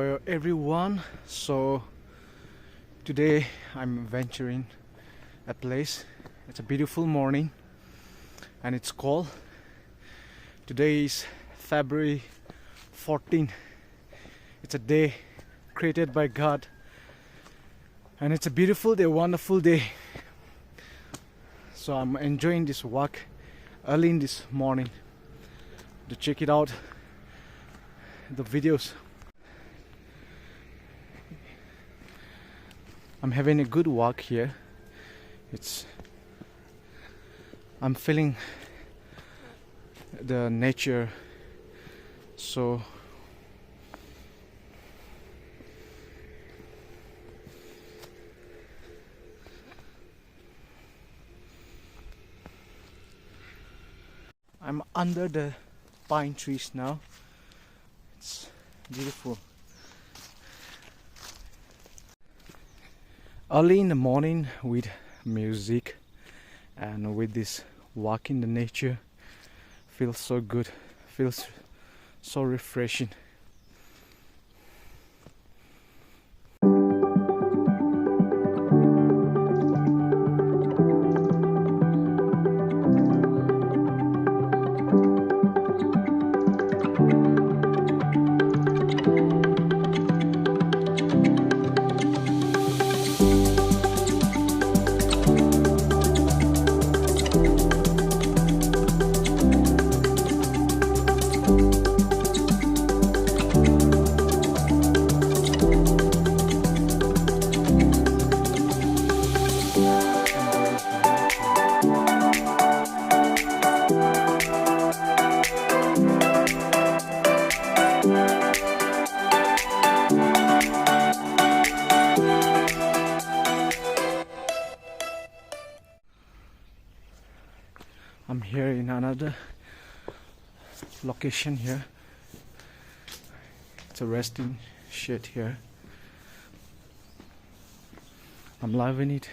Hello everyone. So today I'm venturing a place. It's a beautiful morning and it's cold. Today is February 14. It's a day created by God and it's a beautiful day, wonderful day. So I'm enjoying this walk early in this morning to check it out, the videos. I'm having a good walk here. I'm feeling the nature. So I'm under the pine trees now. It's beautiful. Early in the morning with music and with this walk in the nature feels so good, feels so refreshing. I'm here in another location here. It's a resting shed here. I'm loving it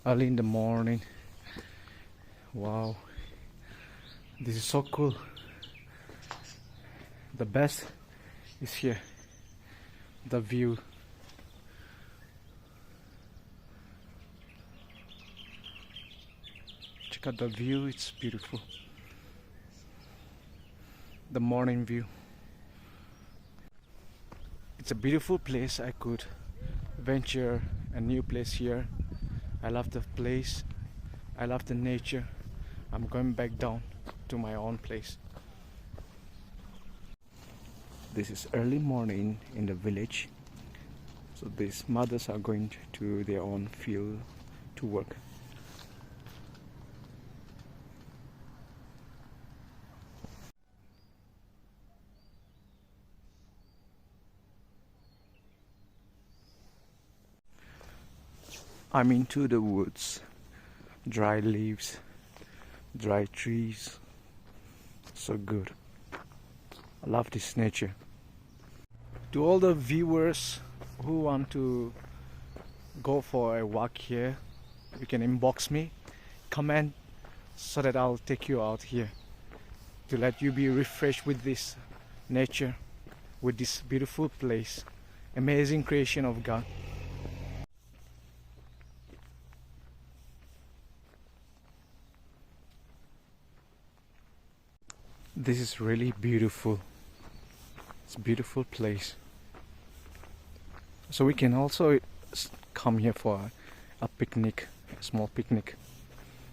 early in the morning. Wow, this is so cool. The best is here, the view. Check out the view, it's beautiful. The morning view. It's a beautiful place. I could venture a new place here. I love the place. I love the nature. I'm going back down to my own place. This is early morning in the village. So these mothers are going to their own field to work. I'm into the woods, dry leaves, dry trees, so good. I love this nature. To all the viewers who want to go for a walk here, you can inbox me, comment, so that I'll take you out here to let you be refreshed with this nature, with this beautiful place, amazing creation of God. This is really beautiful. It's a beautiful place. So we can also come here for a picnic, a small picnic.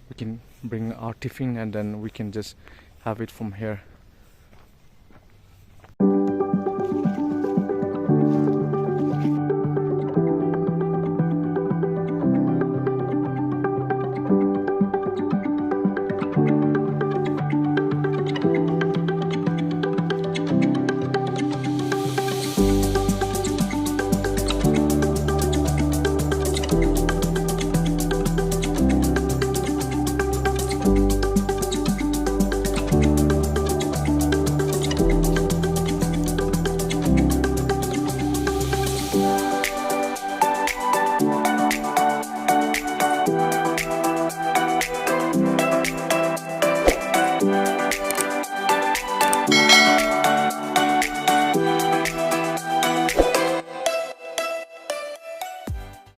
We can bring our tiffin and then we can just have it from here.